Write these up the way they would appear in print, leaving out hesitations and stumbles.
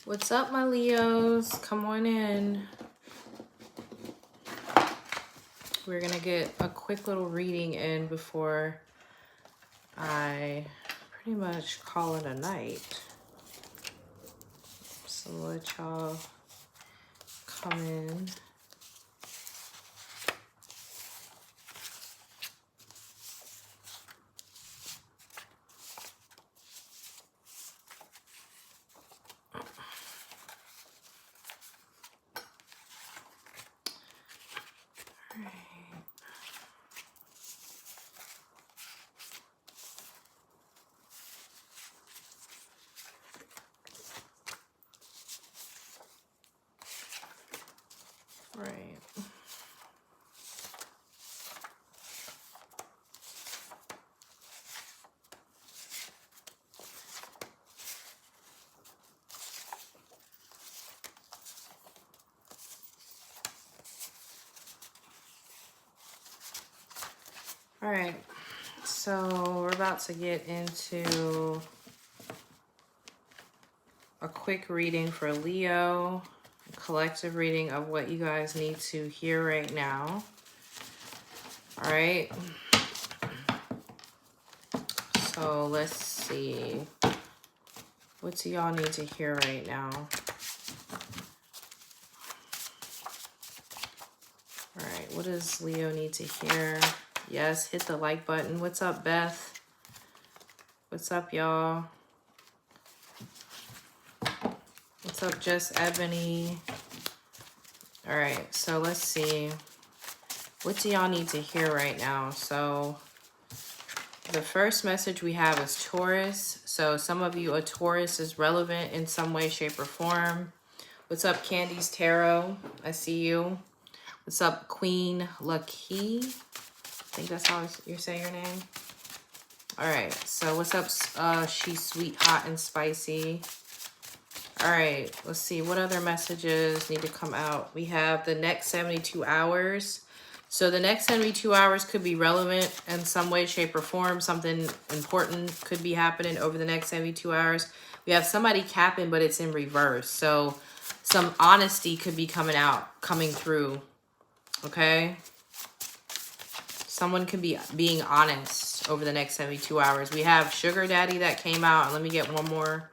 What's up, my Leos? Come on in. We're going to get a quick little reading in before I pretty much call it a night. So let y'all come in. Right. All right. So we're about to get into a quick reading for Leo, a collective reading of what you guys need to hear right now. All right. So let's see. What do y'all need to hear right now? All right. What does Leo need to hear? Yes, hit the like button. What's up, Beth? What's up, y'all? What's up, Just Ebony? All right, so let's see. What do y'all need to hear right now? So the first message we have is Taurus. So some of you, a Taurus is relevant in some way, shape, or form. What's up, Candy's Tarot? I see you. What's up, Queen Lucky? I think that's how you say your name. All right, so what's up, She's Sweet, Hot, and Spicy? All right, let's see. What other messages need to come out? We have the next 72 hours. So the next 72 hours could be relevant in some way, shape, or form. Something important could be happening over the next 72 hours. We have somebody capping, but it's in reverse. So some honesty could be coming through, okay? Someone could be being honest over the next 72 hours. We have Sugar Daddy that came out. Let me get one more.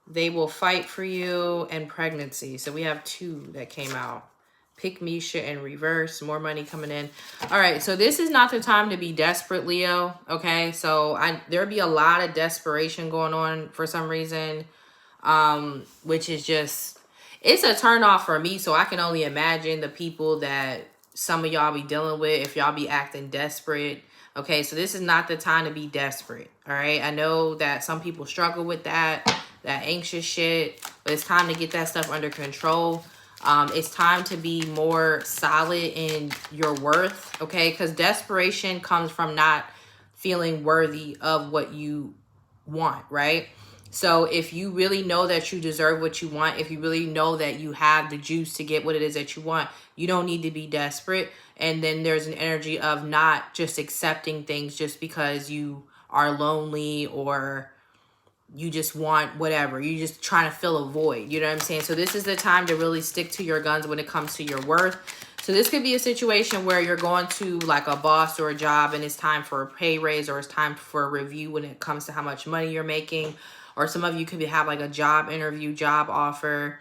They will fight for you, and pregnancy. So we have two that came out. Pick Misha in reverse. More money coming in. All right. So this is not the time to be desperate, Leo. Okay. So there'll be a lot of desperation going on for some reason. Which is just, it's a turn off for me. So I can only imagine the people that some of y'all be dealing with if y'all be acting desperate. Okay. So this is not the time to be desperate. All right. I know that some people struggle with that anxious shit, but it's time to get that stuff under control. It's time to be more solid in your worth, okay? Because desperation comes from not feeling worthy of what you want, right? So if you really know that you deserve what you want, if you really know that you have the juice to get what it is that you want, you don't need to be desperate. And then there's an energy of not just accepting things just because you are lonely or you just want whatever. You just trying to fill a void. You know what I'm saying? So this is the time to really stick to your guns when it comes to your worth. So this could be a situation where you're going to like a boss or a job and it's time for a pay raise or it's time for a review when it comes to how much money you're making. Or some of you could have like a job interview, job offer.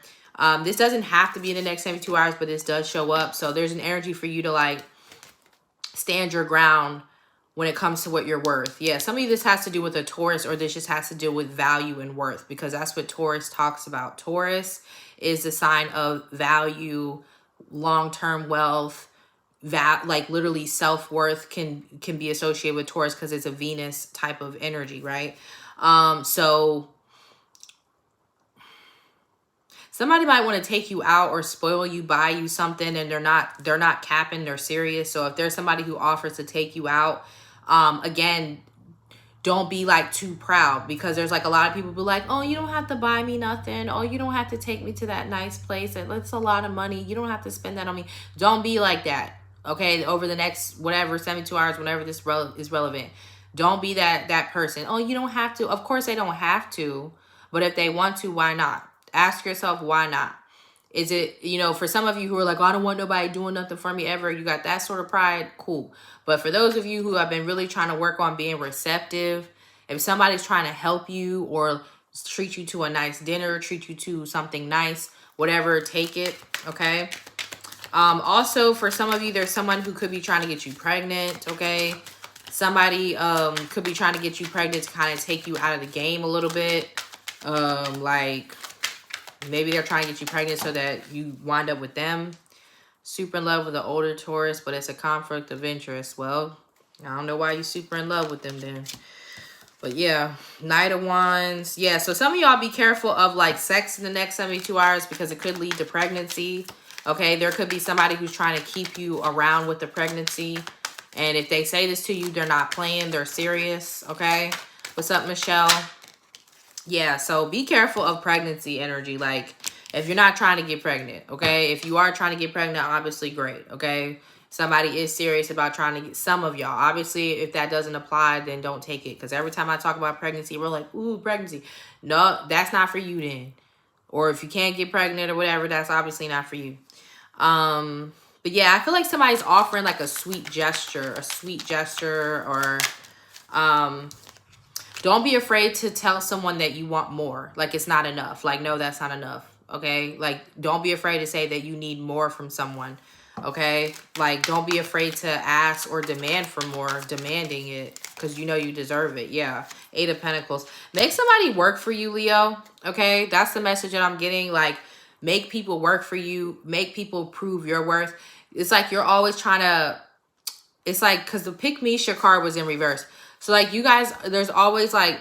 This doesn't have to be in the next 72 hours, but this does show up. So there's an energy for you to like stand your ground when it comes to what you're worth. Yeah, some of you, this has to do with a Taurus, or this just has to do with value and worth, because that's what Taurus talks about. Taurus is the sign of value, long-term wealth, like literally self-worth can be associated with Taurus because it's a Venus type of energy, right? So somebody might want to take you out or spoil you, buy you something, and they're not capping, they're serious. So if there's somebody who offers to take you out, again, don't be like too proud, because there's like a lot of people be like, oh, you don't have to buy me nothing. Oh, you don't have to take me to that nice place. That's a lot of money. You don't have to spend that on me. Don't be like that. Okay. Over the next, whatever, 72 hours, whenever this is relevant. Don't be that person. Oh, you don't have to. Of course they don't have to. But if they want to, why not? Ask yourself, why not? Is it, you know, for some of you who are like, I don't want nobody doing nothing for me ever, you got that sort of pride, cool. But for those of you who have been really trying to work on being receptive, if somebody's trying to help you or treat you to a nice dinner, treat you to something nice, whatever, take it, okay? Also, for some of you, there's someone who could be trying to get you pregnant, okay? Somebody could be trying to get you pregnant to kind of take you out of the game a little bit. Like, maybe they're trying to get you pregnant so that you wind up with them. Super in love with an older Taurus, but it's a conflict of interest. Well, I don't know why you super in love with them then. But yeah, Knight of Wands. Yeah, so some of y'all be careful of like sex in the next 72 hours because it could lead to pregnancy. Okay, there could be somebody who's trying to keep you around with the pregnancy. And if they say this to you, they're not playing, they're serious. Okay, what's up, Michelle? Yeah, so be careful of pregnancy energy. Like, if you're not trying to get pregnant, okay? If you are trying to get pregnant, obviously great, okay? Somebody is serious about trying to get, some of y'all. Obviously, if that doesn't apply, then don't take it. Because every time I talk about pregnancy, we're like, ooh, pregnancy. No, that's not for you then. Or if you can't get pregnant or whatever, that's obviously not for you. But yeah, I feel like somebody's offering like a sweet gesture or, don't be afraid to tell someone that you want more. Like, it's not enough. Like, no, that's not enough. Okay? Like, don't be afraid to say that you need more from someone. Okay? Like, don't be afraid to ask or demand for more. Demanding it. Because you know you deserve it. Yeah. 8 of Pentacles. Make somebody work for you, Leo. Okay? That's the message that I'm getting. Like, make people work for you. Make people prove your worth. It's like you're always trying to... It's like... Because the Pick Misha card was in reverse. So, like, you guys, there's always, like,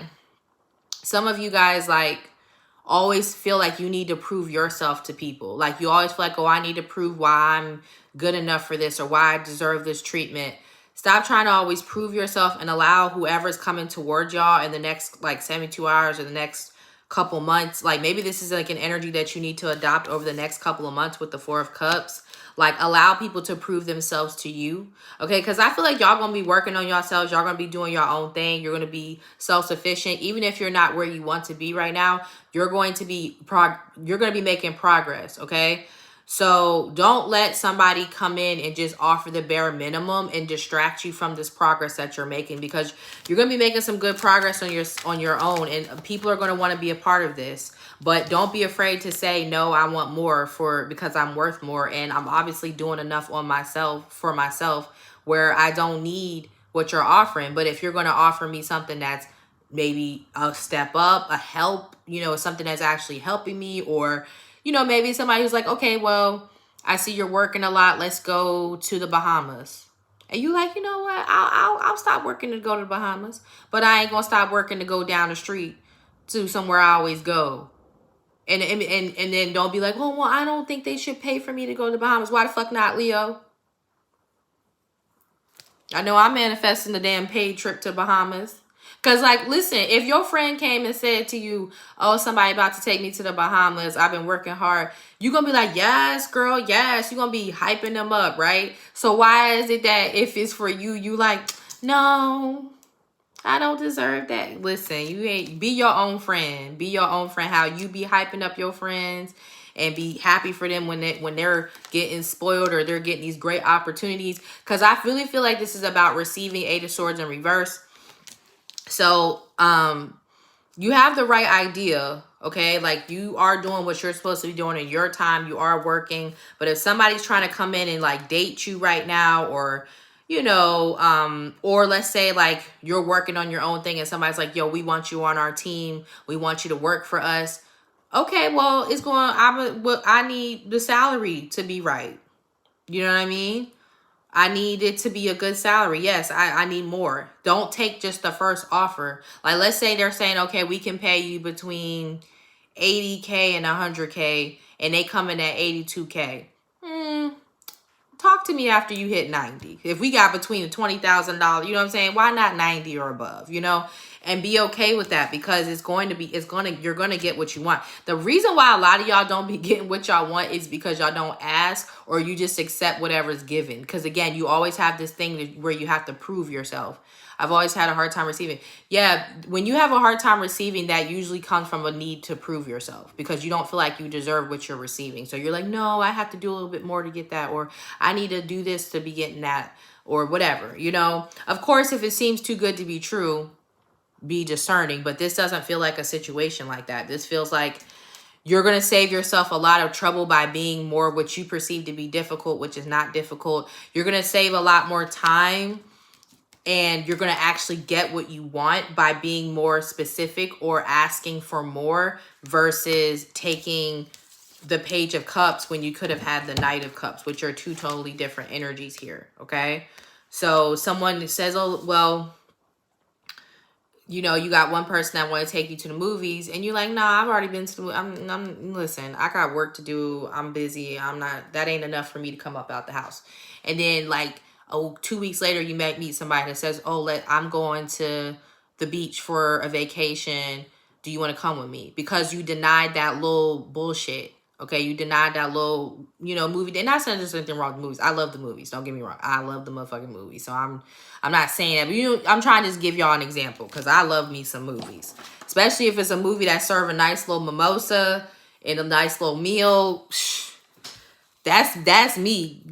some of you guys, like, always feel like you need to prove yourself to people. Like, you always feel like, oh, I need to prove why I'm good enough for this or why I deserve this treatment. Stop trying to always prove yourself and allow whoever's coming towards y'all in the next, like, 72 hours or the next couple months. Like, maybe this is, like, an energy that you need to adopt over the next couple of months with the 4 of Cups. Like, allow people to prove themselves to you, okay? Because I feel like y'all going to be working on yourselves. Y'all going to be doing your own thing. You're going to be self-sufficient. Even if you're not where you want to be right now, you're going to be making progress, okay? So don't let somebody come in and just offer the bare minimum and distract you from this progress that you're making, because you're going to be making some good progress on your own, and people are going to want to be a part of this. But don't be afraid to say, no, I want more because I'm worth more. And I'm obviously doing enough for myself where I don't need what you're offering. But if you're going to offer me something that's maybe a step up, a help, you know, something that's actually helping me, or, you know, maybe somebody who's like, okay, well, I see you're working a lot. Let's go to the Bahamas. And you like, you know what? I'll stop working to go to the Bahamas, but I ain't going to stop working to go down the street to somewhere I always go. And then don't be like, oh, well, I don't think they should pay for me to go to the Bahamas. Why the fuck not, Leo? I know I'm manifesting the damn paid trip to Bahamas. Because, like, listen, if your friend came and said to you, oh, somebody about to take me to the Bahamas, I've been working hard, you're going to be like, yes, girl, yes. You're going to be hyping them up, right? So why is it that if it's for you, you like, no, I don't deserve that. Listen, be your own friend. Be your own friend. How you be hyping up your friends and be happy for them when they're getting spoiled or they're getting these great opportunities. Because I really feel like this is about receiving 8 of Swords in reverse. So, you have the right idea, okay? Like, you are doing what you're supposed to be doing in your time. You are working. But if somebody's trying to come in and, like, date you right now, or, you know, or let's say, like, you're working on your own thing and somebody's like, yo, we want you on our team. We want you to work for us. Okay, well, I need the salary to be right. You know what I mean? I need it to be a good salary. Yes, I need more. Don't take just the first offer. Like, let's say they're saying, okay, we can pay you between 80K and 100K, and they come in at 82K. Talk to me after you hit 90. If we got between the $20,000, you know what I'm saying? Why not 90 or above, you know? And be okay with that, because you're going to get what you want. The reason why a lot of y'all don't be getting what y'all want is because y'all don't ask, or you just accept whatever's given. Because again, you always have this thing where you have to prove yourself. I've always had a hard time receiving. Yeah, when you have a hard time receiving, that usually comes from a need to prove yourself, because you don't feel like you deserve what you're receiving. So you're like, no, I have to do a little bit more to get that, or I need to do this to be getting that, or whatever, you know. Of course, if it seems too good to be true, be discerning, but this doesn't feel like a situation like that. This feels like you're going to save yourself a lot of trouble by being more what you perceive to be difficult, which is not difficult. You're going to save a lot more time, and you're going to actually get what you want by being more specific or asking for more, versus taking the Page of Cups when you could have had the Knight of Cups, which are two totally different energies here. Okay. So someone says, oh, well, you know, you got one person that want to take you to the movies, and you're like, nah, I've already been to the listen, I got work to do. I'm busy. That ain't enough for me to come up out the house. And then like, 2 weeks later, you might meet somebody that says, oh, I'm going to the beach for a vacation. Do you want to come with me? Because you denied that little bullshit. Okay, you denied that little, movie. They're not saying there's anything wrong with movies. I love the movies. Don't get me wrong. I love the motherfucking movies. So I'm not saying that, but I'm trying to just give y'all an example, because I love me some movies, especially if it's a movie that serve a nice little mimosa and a nice little meal. That's me.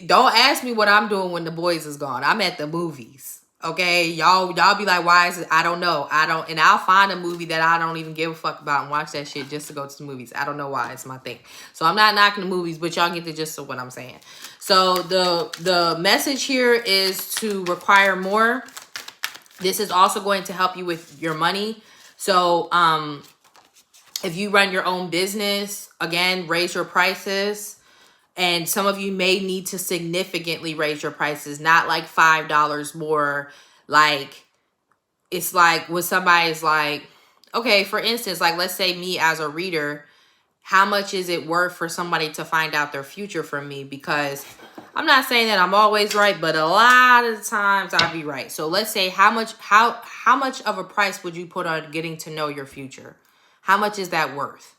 Don't ask me what I'm doing when the boys is gone. I'm at the movies. Okay, y'all be like, why is it? I don't know. And I'll find a movie that I don't even give a fuck about and watch that shit just to go to the movies. I don't know why. It's my thing. So I'm not knocking the movies, but y'all get the gist of what I'm saying. So the message here is to require more. This is also going to help you with your money. So if you run your own business, again, raise your prices. And some of you may need to significantly raise your prices, not like $5 more. Like, it's like when somebody's like, okay, for instance, like, let's say me as a reader, how much is it worth for somebody to find out their future from me? Because I'm not saying that I'm always right, but a lot of the times I'll be right. So let's say how much of a price would you put on getting to know your future? How much is that worth?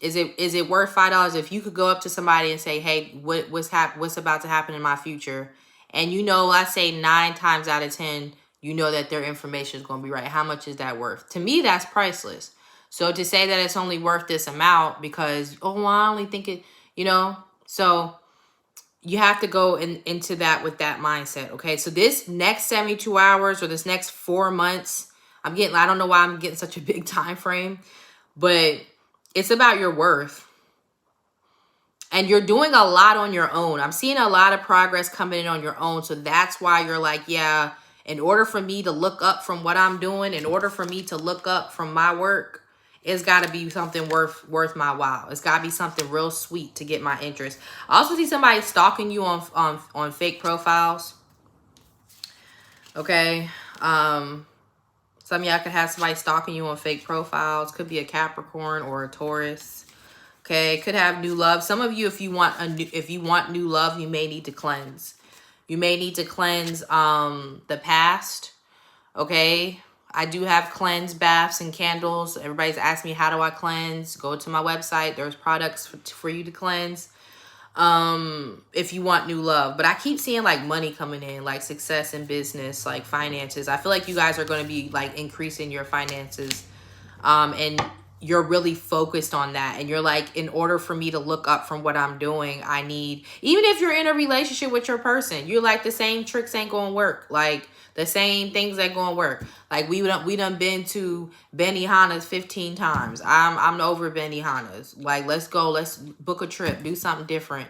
Is it worth $5 if you could go up to somebody and say, hey, what's about to happen in my future? And let's say 9 times out of 10, that their information is going to be right. How much is that worth? To me, that's priceless. So to say that it's only worth this amount because, oh, well, I only think it, so you have to go into that with that mindset. Okay. So this next 72 hours or this next 4 months, I don't know why I'm getting such a big time frame, but it's about your worth. And you're doing a lot on your own. I'm seeing a lot of progress coming in on your own. So that's why you're like, yeah, in order for me to look up from what I'm doing, in order for me to look up from my work, it's got to be something worth my while. It's got to be something real sweet to get my interest. I also see somebody stalking you on fake profiles. Okay. Some of y'all could have somebody stalking you on fake profiles. Could be a Capricorn or a Taurus. Okay, could have new love. Some of you, if you want new love, you may need to cleanse. You may need to cleanse the past. Okay, I do have cleanse baths and candles. Everybody's asking me, how do I cleanse? Go to my website. There's products for you to cleanse. If you want new love. But I keep seeing like money coming in, like success in business, like finances. I feel like you guys are going to be like increasing your finances, and you're really focused on that. And you're like, in order for me to look up from what I'm doing, I need, even if you're in a relationship with your person, you're like, the same tricks ain't gonna work. Like the same things ain't gonna work. Like we done been to Benihana's 15 times. I'm over Benihana's. Like, let's go, let's book a trip, do something different.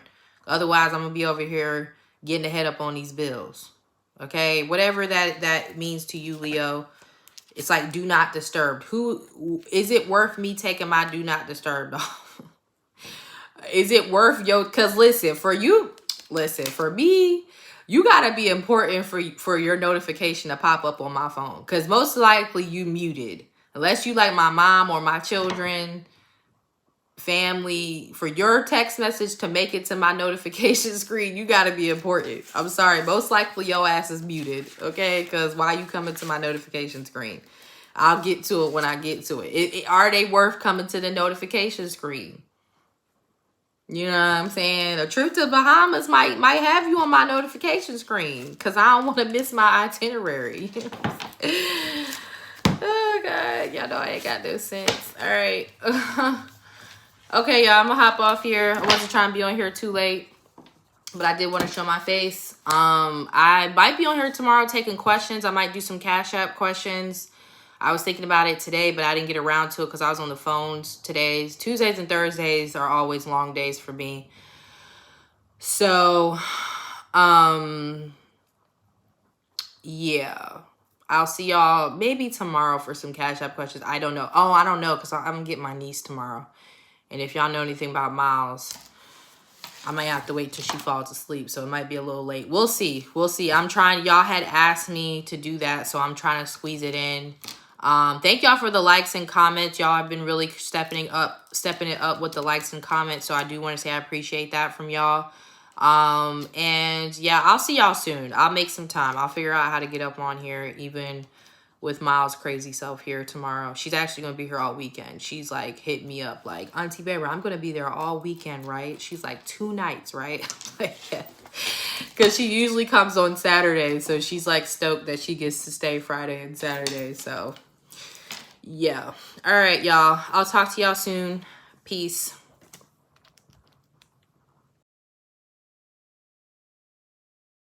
Otherwise, I'm gonna be over here getting ahead up on these bills. Okay, whatever that means to you, Leo. It's like, do not disturb. Who is it worth me taking my do not disturb off? Is it worth because for me, you gotta be important for your notification to pop up on my phone. Because most likely you muted. Unless you like my mom or my children, family, for your text message to make it to my notification screen, you gotta be important. I'm sorry, most likely your ass is muted, okay? Because why you coming to my notification screen? I'll get to it when I get to it. Are they worth coming to the notification screen? You know what I'm saying? A trip to Bahamas might have you on my notification screen because I don't want to miss my itinerary. Oh, God. Y'all know I ain't got no sense. All right. Okay, y'all. I'm going to hop off here. I wasn't trying to be on here too late, but I did want to show my face. I might be on here tomorrow taking questions. I might do some Cash App questions. I was thinking about it today, but I didn't get around to it because I was on the phones today. Tuesdays and Thursdays are always long days for me. So, yeah. I'll see y'all maybe tomorrow for some Cash App questions. I don't know. Oh, I don't know because I'm going to get my niece tomorrow. And if y'all know anything about Miles, I might have to wait till she falls asleep. So it might be a little late. We'll see. We'll see. I'm trying. Y'all had asked me to do that, so I'm trying to squeeze it in. Thank y'all for the likes and comments. Y'all have been really stepping it up with the likes and comments. So I do want to say I appreciate that from y'all. And yeah, I'll see y'all soon. I'll make some time. I'll figure out how to get up on here even with Miles' crazy self here tomorrow. She's actually going to be here all weekend. She's like, hit me up like, Auntie Baby, I'm going to be there all weekend, right? She's like, 2 nights, right? Because she usually comes on Saturday. So she's like stoked that she gets to stay Friday and Saturday. So yeah. All right, y'all. I'll talk to y'all soon. Peace.